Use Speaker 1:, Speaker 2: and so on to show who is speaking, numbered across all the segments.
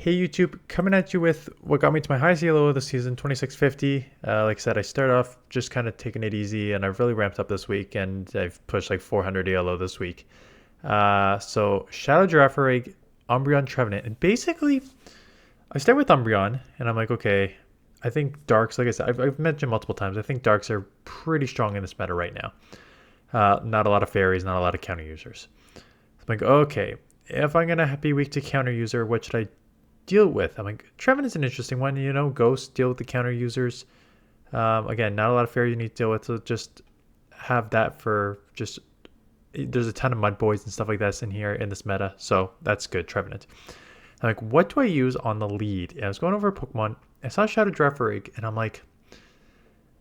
Speaker 1: Hey YouTube, coming at you with what got me to my highest ELO of the season, 2650. Like I said, I started off just kind of taking it easy, and I've really ramped up this week, and I've pushed like 400 ELO this week. So Shadow Girafarig, Umbreon, Trevenant, and basically I start with Umbreon, and I'm like, okay, I think Darks, like I said, I've mentioned multiple times, I think Darks are pretty strong in this meta right now. Not a lot of fairies, not a lot of counter users. I'm like, okay, if I'm gonna be weak to counter user, what should I deal with? I'm like, Trevin is an interesting one. You know, Ghost, deal with the counter users. Again, not a lot of fairy you need to deal with, so just have that for just. There's a ton of mud boys and stuff like that in here in this meta, so that's good. Trevenant. I'm like, what do I use on the lead? And I was going over Pokemon. I saw Shadow Girafarig, and I'm like,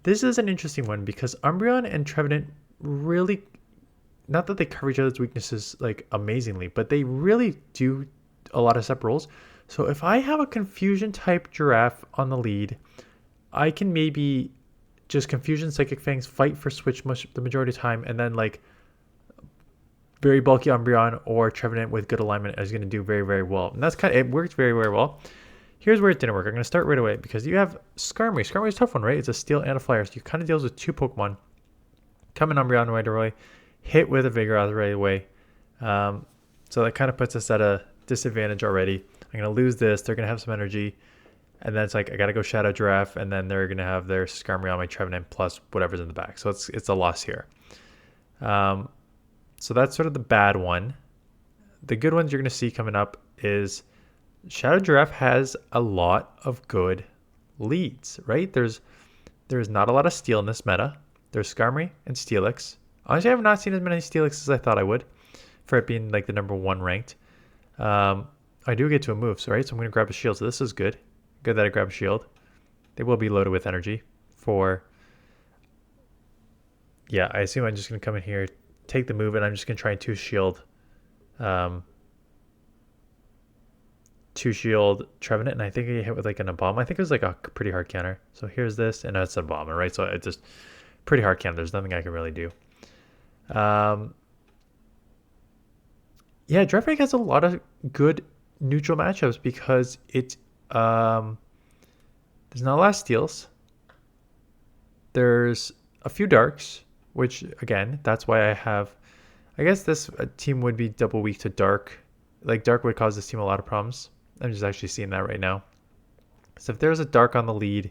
Speaker 1: this is an interesting one because Umbreon and Trevenant really, not that they cover each other's weaknesses like amazingly, but they really do a lot of separate roles. So if I have a confusion type giraffe on the lead, I can maybe just confusion psychic fangs, fight for switch the majority of the time, and then like very bulky Umbreon or Trevenant with good alignment is going to do very, very well. And that's kind of, it worked very, very well. Here's where it didn't work. I'm going to start right away because you have Skarmory. Skarmory is a tough one, right? It's a steel and a flyer, so you kind of deals with two Pokemon. Come in Umbreon right away, hit with a Vigoroth right away. So that kind of puts us at a disadvantage already. I'm going to lose this. They're going to have some energy. And then it's like, I got to go Shadow Giraffe. And then they're going to have their Skarmory on my Trevenant plus whatever's in the back. So it's a loss here. So that's sort of the bad one. The good ones you're going to see coming up is Shadow Giraffe has a lot of good leads, right? There's not a lot of steel in this meta. There's Skarmory and Steelix. Honestly, I have not seen as many Steelix as I thought I would for it being like the #1 ranked. I do get to a move, so right? So I'm going to grab a shield. So this is good. Good that I grab a shield. They will be loaded with energy for... Yeah, I assume I'm just going to come in here, take the move, and I'm just going to try and two-shield Trevenant, and I think I hit with like an bomb. I think it was like a pretty hard counter. So here's this, and it's a bomb, right? So it's just pretty hard counter. There's nothing I can really do. Yeah, Girafarig has a lot of good neutral matchups because it there's not a lot of steals. There's a few darks, which again, that's why I have. I guess this team would be double weak to dark. Like dark would cause this team a lot of problems. I'm just actually seeing that right now. So if there's a dark on the lead,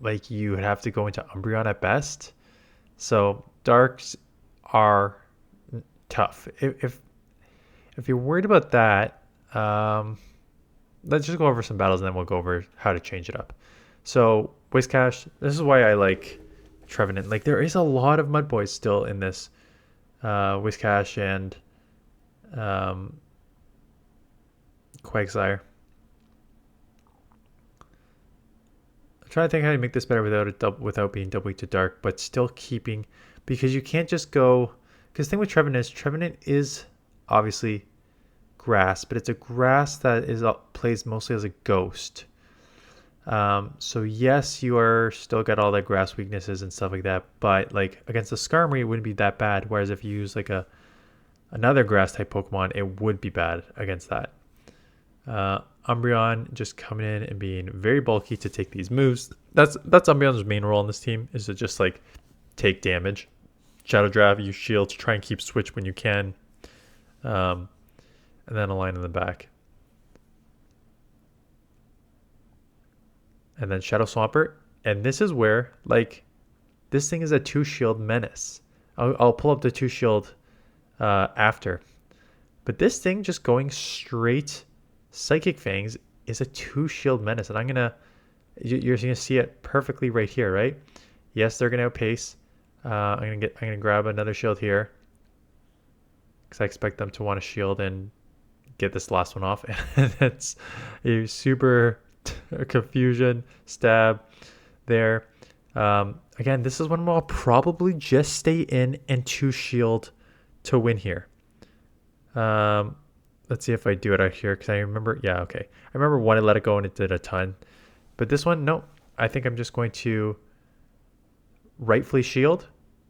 Speaker 1: like you would have to go into Umbreon at best. So darks are tough. If you're worried about that, let's just go over some battles and then we'll go over how to change it up. So Whiscash, this is why I like Trevenant. Like there is a lot of mud boys still in this Whiscash and Quagsire. I'm trying to think how to make this better without being double weak to dark, but still keeping, because you can't just go. Because the thing with Trevenant is obviously grass, but it's a grass that plays mostly as a ghost. So yes, you are still got all that grass weaknesses and stuff like that, but like against the Skarmory, it wouldn't be that bad. Whereas if you use like another grass type Pokemon, it would be bad against that. Umbreon just coming in and being very bulky to take these moves. That's Umbreon's main role in this team, is to just like take damage. Shadow Draft, use shield to try and keep switch when you can. And then a line in the back. And then Shadow Swampert. And this is where, like, this thing is a 2-shield menace. I'll pull up the 2-shield after. But this thing just going straight Psychic Fangs is a 2-shield menace. And you're going to see it perfectly right here, right? Yes, they're going to outpace. I'm gonna grab another shield here because I expect them to want to shield and get this last one off. And it's a super confusion stab there. Again, this is one I'll probably just stay in and 2-shield to win here. Let's see if I do it out here because I remember. Yeah, okay. I remember one I let it go and it did a ton, but this one, no. I think I'm just going to rightfully shield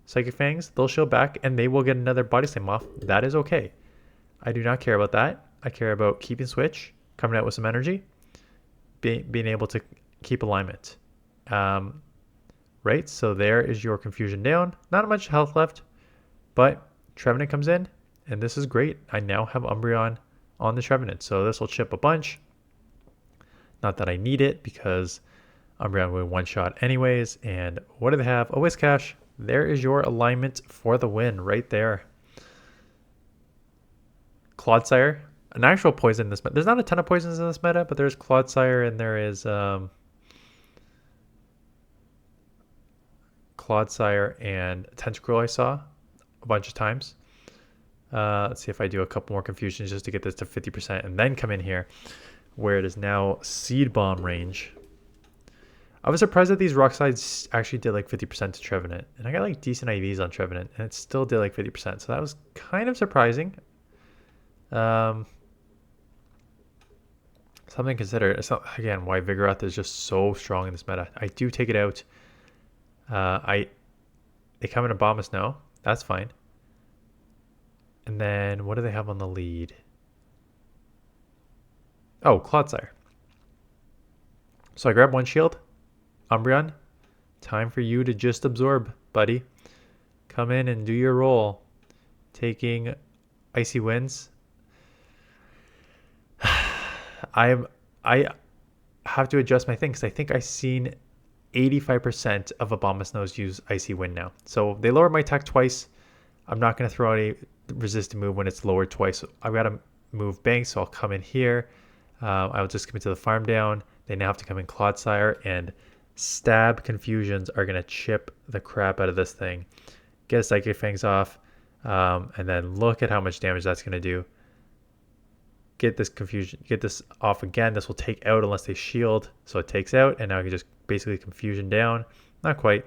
Speaker 1: Psychic Fangs. They'll shield back and they will get another body slam off. That is okay. I do not care about that. I care about keeping switch, coming out with some energy, being able to keep alignment. Right, so there is your confusion down. Not much health left, but Trevenant comes in, and this is great. I now have Umbreon on the Trevenant, so this will chip a bunch. Not that I need it, because Umbreon will one-shot anyways. And what do they have? Oh, Whiscash. There is your alignment for the win right there. Clodsire, an actual poison in this meta. There's not a ton of poisons in this meta, but there's Clodsire and there is Clodsire and Tentacruel I saw a bunch of times. Let's see if I do a couple more confusions just to get this to 50% and then come in here where it is now Seed Bomb range. I was surprised that these rock slides actually did like 50% to Trevenant. And I got like decent IVs on Trevenant and it still did like 50%. So that was kind of surprising. Something to consider. It's not, again, why Vigoroth is just so strong in this meta. I do take it out. They come in a Abomasnow. That's fine. And then what do they have on the lead? Oh, Clodsire. So I grab one shield. Umbreon, time for you to just absorb, buddy. Come in and do your role. Taking Icy Winds. I have to adjust my thing because I think I've seen 85% of Abomasnows use Icy Wind now. So they lowered my attack twice. I'm not going to throw out a resistant move when it's lowered twice. So I've got to move Bank, so I'll come in here. I'll just commit to the farm down. They now have to come in Clodsire, and Stab Confusions are going to chip the crap out of this thing. Get Psychic Fangs off, and then look at how much damage that's going to do. Get this off again. This will take out unless they shield, so it takes out, and now I can just basically confusion down. Not quite,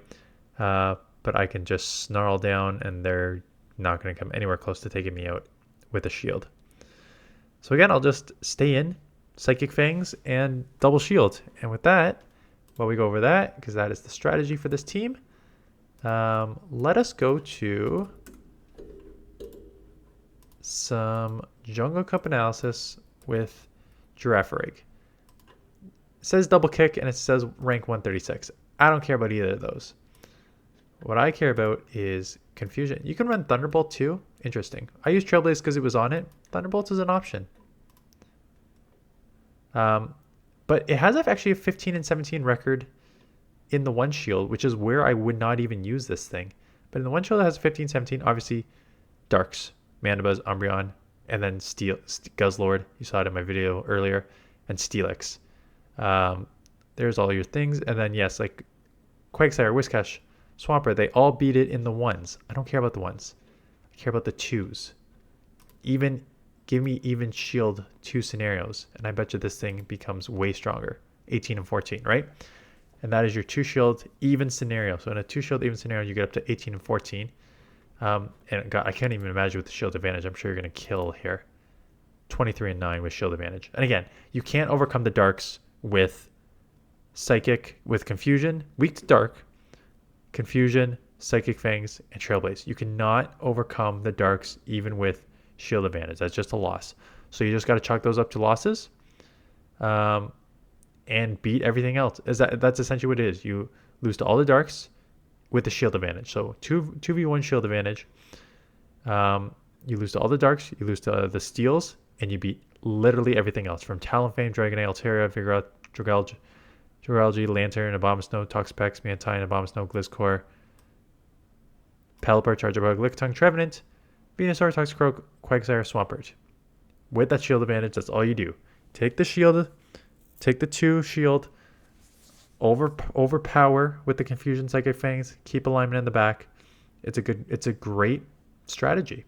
Speaker 1: but I can just snarl down, and they're not going to come anywhere close to taking me out with a shield. So again, I'll just stay in Psychic Fangs and double shield, and with that, while we go over that, because that is the strategy for this team, let us go to some Jungle Cup analysis with GIRAFARIG. It says double kick and it says rank 136. I don't care about either of those. What I care about is confusion. You can run Thunderbolt too. Interesting. I use Trailblaze because it was on it. Thunderbolt is an option. But it has actually a 15 and 17 record in the one shield, which is where I would not even use this thing. But in the one shield, it has 15, 17. Obviously, Darks, Mandibuzz, Umbreon, and then Guzzlord. You saw it in my video earlier, and Steelix. There's all your things. And then, yes, like Quagsire, Whiscash, Swampert, they all beat it in the ones. I don't care about the ones. I care about the twos. Give me even shield 2 scenarios, and I bet you this thing becomes way stronger. 18 and 14, right? And that is your 2 shield even scenario. So in a 2 shield even scenario, you get up to 18 and 14. And God, I can't even imagine with the shield advantage. I'm sure you're going to kill here. 23 and 9 with shield advantage. And again, you can't overcome the darks with Psychic, with Confusion, weak to Dark, Confusion, Psychic Fangs, and Trailblaze. You cannot overcome the darks even with shield advantage. That's just a loss. So you just got to chalk those up to losses, and beat everything else. That's essentially what it is. You lose to all the darks with the shield advantage. So 2v1 shield advantage. You lose to all the darks, you lose to the steals, and you beat literally everything else from Talonflame, Dragonite, Altaria, Vigoroth, Dragalge, Lantern, Abomasnow, Toxapex, Mantine, Abomasnow, Gliscor, Pelipper, Charjabug, Lickitung, Trevenant, Venusaur, Toxicroak, Quagsire, Swampert. With that shield advantage, that's all you do. Take the shield, take the 2 shield, overpower with the Confusion, Psychic Fangs, keep alignment in the back. It's a great strategy.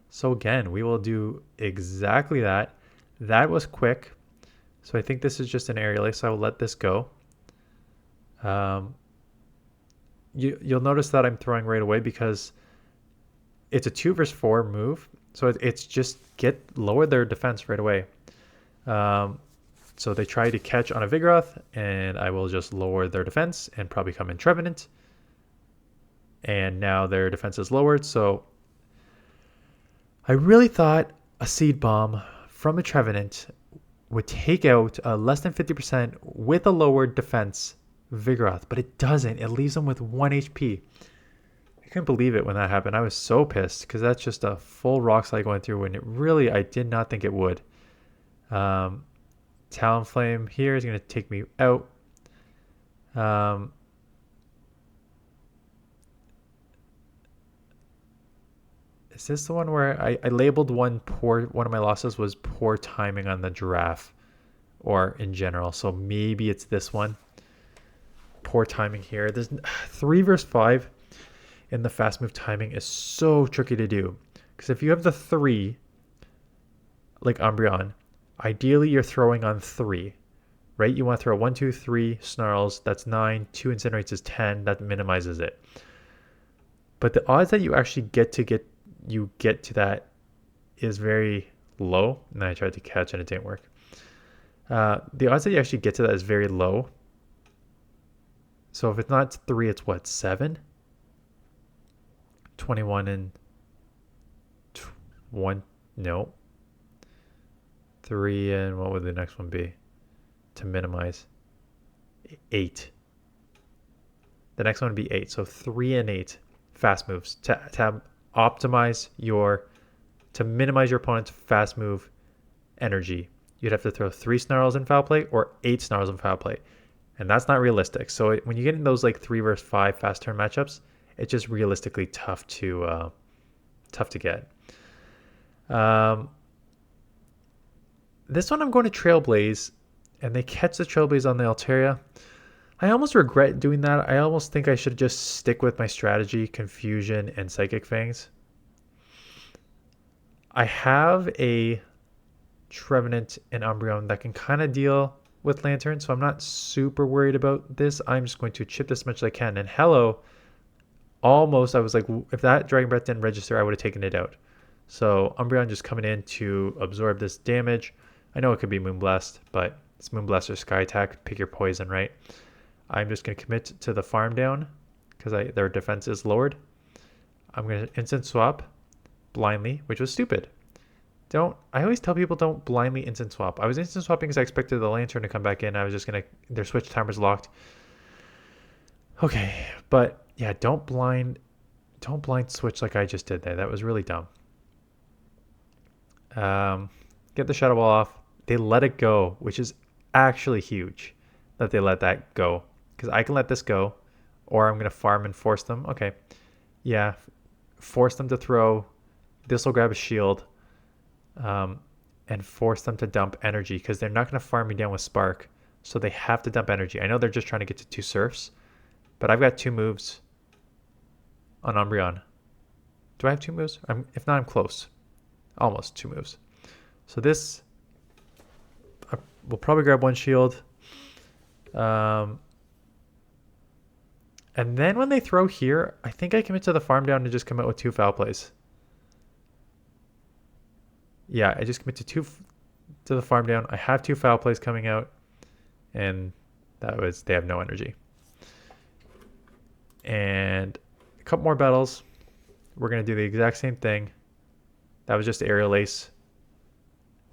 Speaker 1: So again, we will do exactly that. That was quick. So I think this is just an aerial, so I will let this go. You'll notice that I'm throwing right away because it's a 2 versus 4 move, so it's just lower their defense right away. So they try to catch on a Vigoroth, and I will just lower their defense and probably come in Trevenant. And now their defense is lowered, so I really thought a Seed Bomb from a Trevenant would take out less than 50% with a lowered defense Vigoroth, but it doesn't. It leaves them with 1 HP. I couldn't believe it when that happened. I was so pissed because that's just a full Rock Slide going through when it really, I did not think it would. Talonflame here is going to take me out. Is this the one where I labeled one of my losses was poor timing on the giraffe or in general. So maybe it's this one. Poor timing here. There's 3 versus 5 in the fast move timing is so tricky to do. Because if you have the 3, like Umbreon, ideally you're throwing on 3, right? You want to throw 1, 2, 3 snarls. That's 9. 2 incinerates is 10. That minimizes it. But the odds that you actually get to that is very low. And I tried to catch and it didn't work. The odds that you actually get to that is very low. So if it's not 3, it's what, 7? 21 and 1, no. 3 and what would the next one be? To minimize. 8. The next one would be 8. So 3 and 8 fast moves to optimize to minimize your opponent's fast move energy. You'd have to throw 3 snarls in foul play or 8 snarls in foul play. And that's not realistic. So when you get in those like 3 versus 5 fast turn matchups, it's just realistically tough to get. This one I'm going to Trailblaze, and they catch the Trailblaze on the Altaria. I almost regret doing that. I almost think I should just stick with my strategy, Confusion and Psychic Fangs. I have a Trevenant and Umbreon that can kind of deal with Lantern, so I'm not super worried about this. I'm just going to chip this much as I can. And hello, almost I was like, if that Dragon Breath didn't register, I would have taken it out. So Umbreon just coming in to absorb this damage. I know it could be Moonblast, but it's Moonblast or Sky Attack. Pick your poison, right? I'm just going to commit to the farm down because their defense is lowered. I'm going to instant swap blindly, which was stupid. I always tell people don't blindly instant swap. I was instant swapping because I expected the Lantern to come back in. I was just going to, their switch timer's locked. Okay, but yeah, don't blind switch like I just did there. That was really dumb. Get the Shadow Ball off. They let it go, which is actually huge that they let that go. Because I can let this go, or I'm going to farm and force them. Okay, yeah, force them to throw. This will grab a shield. And force them to dump energy because they're not going to farm me down with Spark. So they have to dump energy. I know they're just trying to get to 2 Surfs, but I've got 2 moves on Umbreon. Do I have 2 moves? If not, I'm close. Almost 2 moves. So this, we'll probably grab 1 shield. And then when they throw here, I think I commit to the farm down and just come out with 2 foul plays. Yeah, I just commit to the farm down. I have 2 foul plays coming out, and they have no energy. And a couple more battles. We're going to do the exact same thing. That was just Aerial Ace.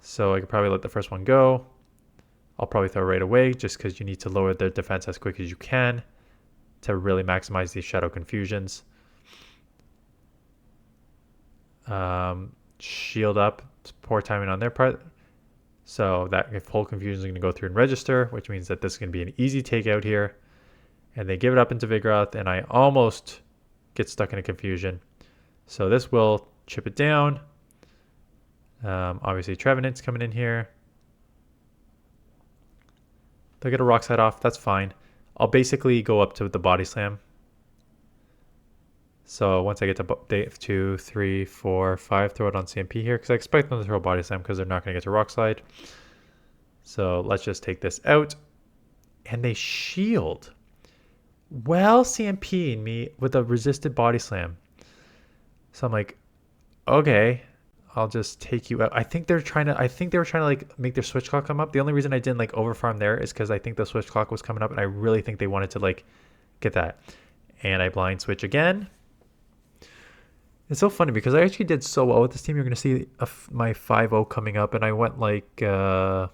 Speaker 1: So I could probably let the first one go. I'll probably throw right away just because you need to lower their defense as quick as you can to really maximize these Shadow Confusions. Shield up. It's poor timing on their part. So that if whole confusion is going to go through and register, which means that this is going to be an easy takeout here. And they give it up into Vigoroth, and I almost get stuck in a confusion. So this will chip it down. Obviously Trevenant's coming in here. They'll get a Rock Slide off. That's fine. I'll basically go up to the Body Slam. So once I get to 2, 3, 4, 5, throw it on CMP here because I expect them to throw Body Slam because they're not going to get to Rock Slide. So let's just take this out. And they shield. Well, CMPing me with a resisted Body Slam. So I'm like, okay, I'll just take you out. I think they were trying to like make their switch clock come up. The only reason I didn't like overfarm there is because I think the switch clock was coming up and I really think they wanted to like get that. And I blind switch again. It's so funny because I actually did so well with this team. You're going to see my 5-0 coming up, and I went like, what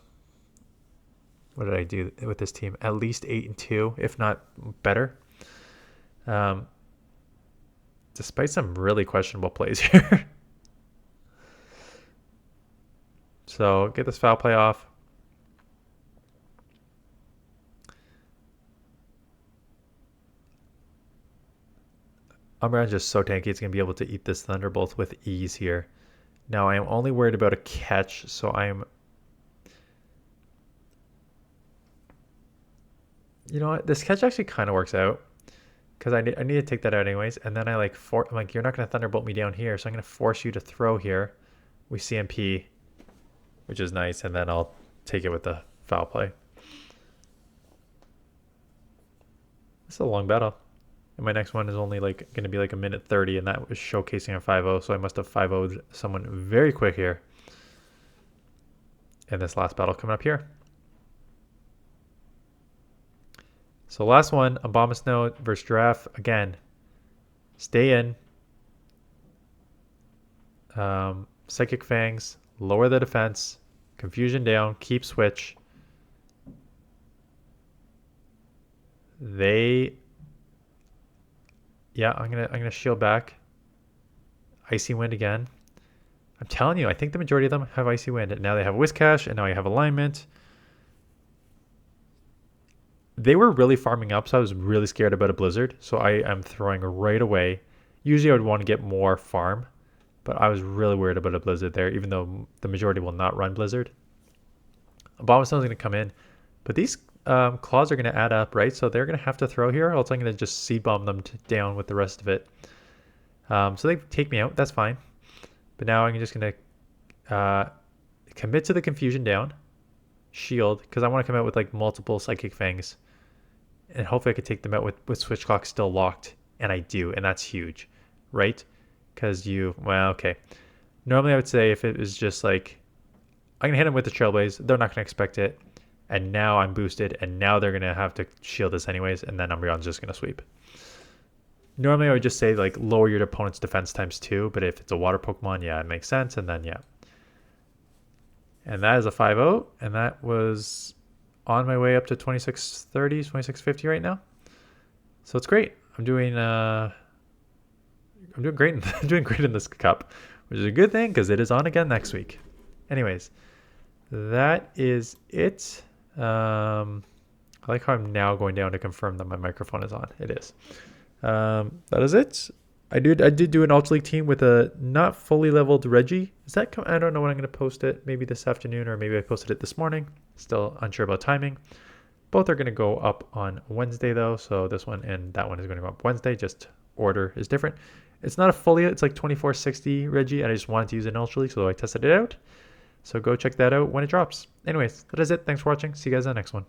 Speaker 1: did I do with this team? At least 8-2, if not better. Despite some really questionable plays here. So get this foul play off. Umbreon's just so tanky, it's going to be able to eat this Thunderbolt with ease here. Now, I am only worried about a catch, so I'm... You know what? This catch actually kind of works out. Because I need to take that out anyways. And then I'm like, you're not going to Thunderbolt me down here, so I'm going to force you to throw here. We CMP, which is nice, and then I'll take it with the foul play. This is a long battle. And my next one is only like going to be like a minute 30, and that was showcasing a 5-0, so I must have 5-0'd someone very quick here. And this last battle coming up here. So last one, Abomasnow versus Giraffe. Again, stay in. Psychic Fangs, lower the defense. Confusion down, keep switch. Yeah, I'm gonna shield back. Icy Wind again. I'm telling you, I think the majority of them have Icy Wind. And now they have Whiscash, and now I have Alignment. They were really farming up, so I was really scared about a Blizzard. So I am throwing right away. Usually I would want to get more farm, but I was really worried about a Blizzard there, even though the majority will not run Blizzard. Abomasnow is going to come in, but these claws are going to add up, right? So they're going to have to throw here, else I'm going to just seed bomb them down with the rest of it. So they take me out, that's fine. But now I'm just going to commit to the confusion down, shield, because I want to come out with like multiple Psychic Fangs. And hopefully I could take them out with Switch Clock still locked. And I do, and that's huge, right? Because well, okay. Normally I would say if it was just like, I'm going to hit them with the Trailblaze, they're not going to expect it. And now I'm boosted, and now they're going to have to shield this anyways, and then Umbreon's just going to sweep. Normally I would just say like lower your opponent's defense times 2, but if it's a water Pokemon, yeah, it makes sense, and then yeah. And that is a 5-0, and that was on my way up to 2630, 2650 right now. So it's great. I'm doing great. I'm doing great in this cup, which is a good thing because it is on again next week. Anyways, that is it. I like how I'm now going down to confirm that my microphone is on. It is. That is it. I did do an Ultra League team with a not fully leveled Reggie. I don't know when I'm going to post it. Maybe this afternoon, or maybe I posted it this morning. Still unsure about timing. Both are going to go up on Wednesday though. So this one and that one is going to go up Wednesday. Just order is different. It's not a fully, it's like 2460 Reggie. And I just wanted to use an Ultra League, so I tested it out. So go check that out when it drops. Anyways, that is it. Thanks for watching. See you guys in the next one.